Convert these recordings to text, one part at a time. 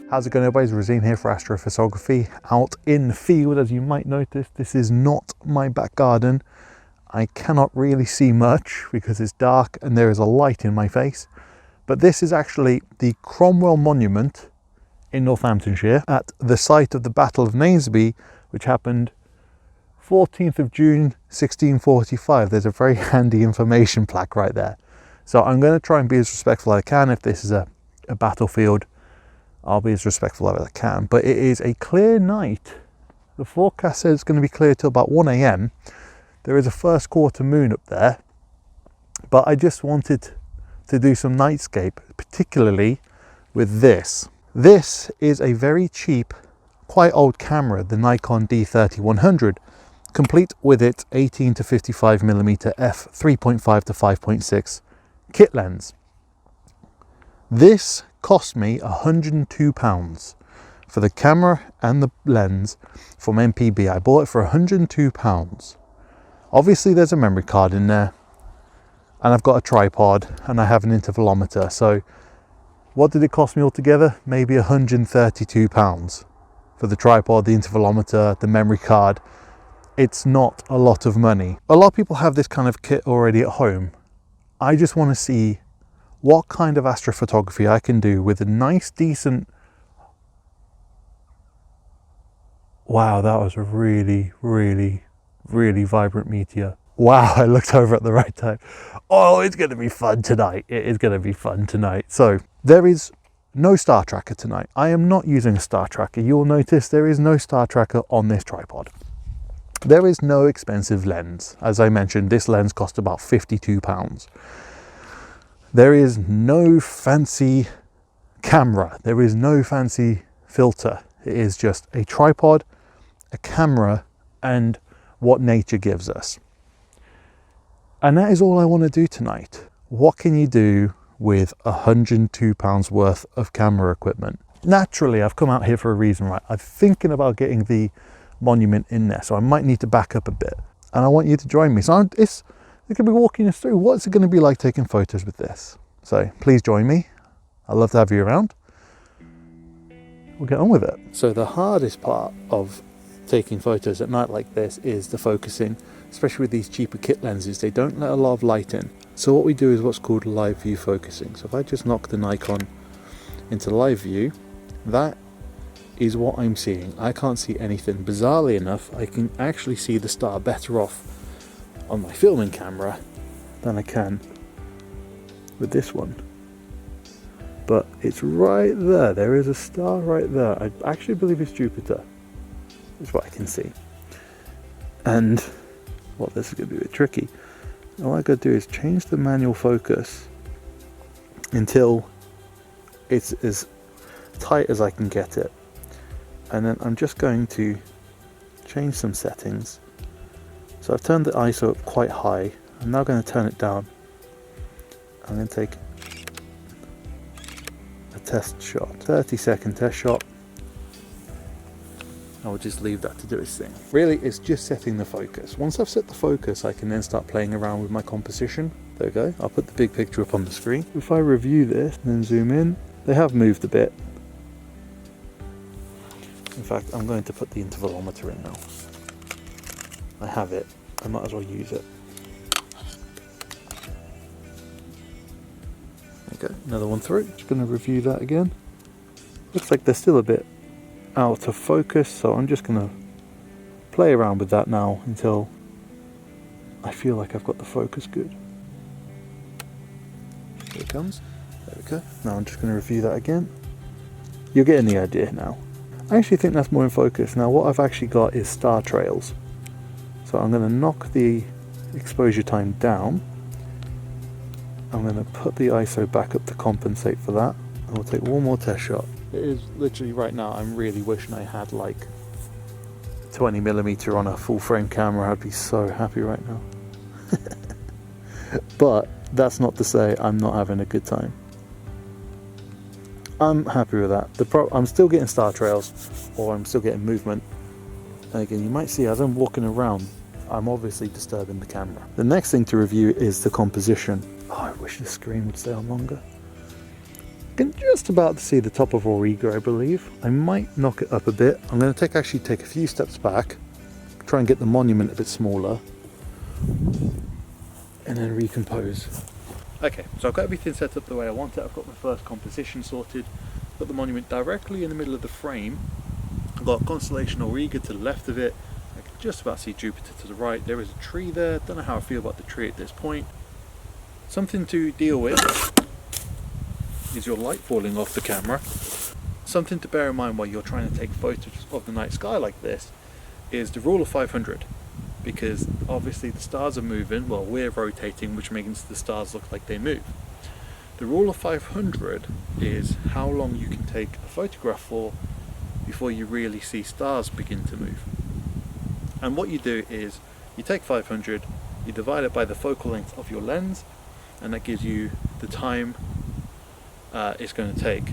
How's it going, everybody? Razim here for AstroFarsography, out in the field. As you might notice, this is not my back garden. I cannot really see much because it's dark and there is a light in my face. But this is actually the Cromwell Monument in Northamptonshire at the site of the Battle of Naseby, which happened 14th of June 1645. There's a very handy information plaque right there. So I'm going to try and be as respectful as I can. If this is a battlefield, I'll be as respectful as I can. But it is a clear night. The forecast says it's going to be clear till about 1 AM. There is a first quarter moon up there. But I just wanted to do some nightscape, particularly with this. This is a very cheap, quite old camera, the Nikon D3100, complete with its 18 to 55mm f 3.5 to 5.6 kit lens. This cost me £102 for the camera and the lens from MPB. I bought it for £102. Obviously there's a memory card in there, and I've got a tripod and I have an intervalometer. So what did it cost me altogether? Maybe £132 for the tripod, the intervalometer, the memory card. It's not a lot of money. A lot of people have this kind of kit already at home. I just want to see what kind of astrophotography I can do with a nice, decent... Wow, that was a really, really, really vibrant meteor. Wow, I looked over at the right time. Oh, it's going to be fun tonight. It is going to be fun tonight. So there is no star tracker tonight. I am not using a star tracker. You'll notice there is no star tracker on this tripod. There is no expensive lens. As I mentioned, this lens cost about £52. There is no fancy camera. There is no fancy filter. It is just a tripod, a camera, and what nature gives us. And that is all I want to do tonight. What can you do with £102 worth of camera equipment? Naturally, I've come out here for a reason, right? I'm thinking about getting the monument in there, so I might need to back up a bit. And I want you to join me. So they're going to be walking us through what's it going to be like taking photos with this. So please join me. I'd love to have you around. We'll get on with it. So the hardest part of taking photos at night like this is the focusing, especially with these cheaper kit lenses. They don't let a lot of light in. So what we do is what's called live view focusing. So if I just knock the Nikon into live view, that is what I'm seeing. I can't see anything. Bizarrely enough, I can actually see the star better off on my filming camera than I can with this one. But it's right there. There is a star right there. I actually believe it's Jupiter. That's what I can see. And, well, this is going to be a bit tricky. All I got to do is change the manual focus until it's as tight as I can get it. And then I'm just going to change some settings. So I've turned the ISO up quite high. I'm now going to turn it down. I'm going to take a test shot, 30-second test shot. I will just leave that to do its thing. Really, it's just setting the focus. Once I've set the focus, I can then start playing around with my composition. There we go. I'll put the big picture up on the screen. If I review this and then zoom in, they have moved a bit. In fact, I'm going to put the intervalometer in now. I have it. I might as well use it. Okay, another one through. Just going to review that again. Looks like they're still a bit out of focus, so I'm just going to play around with that now until I feel like I've got the focus good. Here it comes. There we go. Now I'm just going to review that again. You're getting the idea now. I actually think that's more in focus. Now what I've actually got is star trails. So I'm going to knock the exposure time down. I'm going to put the ISO back up to compensate for that. And we'll take one more test shot. It is literally right now, I'm really wishing I had like 20mm on a full frame camera. I'd be so happy right now. But that's not to say I'm not having a good time. I'm happy with that. I'm still getting star trails, or I'm still getting movement. And again, you might see as I'm walking around, I'm obviously disturbing the camera. The next thing to review is the composition. Oh, I wish the screen would stay on longer. can just about see the top of Auriga, I believe. I might knock it up a bit. I'm going to actually take a few steps back, try and get the monument a bit smaller, and then recompose. Okay, so I've got everything set up the way I want it. I've got my first composition sorted. Got the monument directly in the middle of the frame. I've got Constellation Auriga to the left of it. I can just about see Jupiter to the right. There is a tree there. Don't know how I feel about the tree at this point. Something to deal with is your light falling off the camera. Something to bear in mind while you're trying to take photos of the night sky like this is the rule of 500. Because obviously the stars are moving, well, we're rotating, which makes the stars look like they move. The rule of 500 is how long you can take a photograph for before you really see stars begin to move. And what you do is you take 500, you divide it by the focal length of your lens, and that gives you the time it's going to take.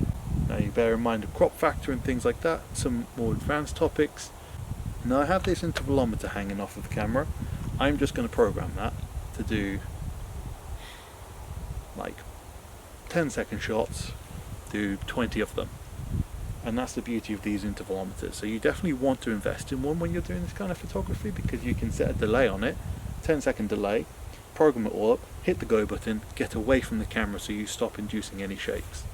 Now you bear in mind the crop factor and things like that, some more advanced topics. Now I have this intervalometer hanging off of the camera. I'm just going to program that to do like 10-second shots, do 20 of them. And that's the beauty of these intervalometers. So you definitely want to invest in one when you're doing this kind of photography, because you can set a delay on it, 10-second delay, program it all up, hit the go button, get away from the camera so you stop inducing any shakes.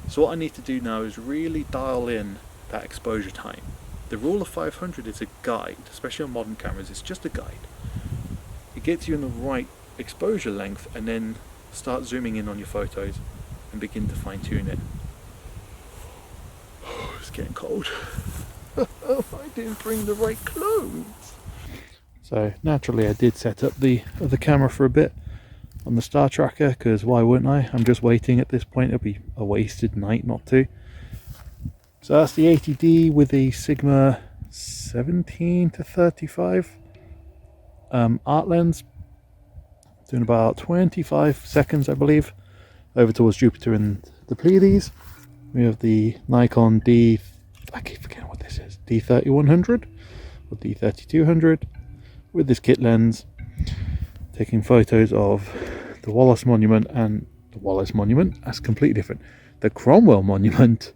So what I need to do now is really dial in that exposure time. The rule of 500 is a guide, especially on modern cameras. It's just a guide. It gets you in the right exposure length, and then start zooming in on your photos and begin to fine tune it. It's getting cold. I didn't bring the right clothes. So naturally I did set up the camera for a bit on the star tracker, because why wouldn't I? I'm just waiting at this point. It'll be a wasted night not to. So that's the 80D with the Sigma 17-35 art lens. Doing about 25 seconds, I believe, over towards Jupiter and the Pleiades. We have the Nikon I keep forgetting what this is, D3100 or D3200 with this kit lens, taking photos of the Wallace Monument and the Wallace Monument. That's completely different. The Cromwell Monument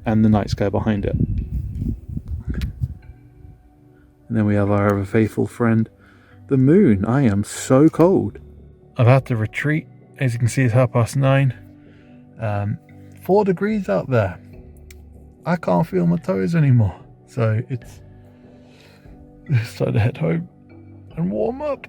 and the night sky behind it. And then we have our ever faithful friend, the moon. I am so cold. I've had to retreat. As you can see, it's 9:30. 4 degrees out there. I can't feel my toes anymore. So it's time to head home and warm up.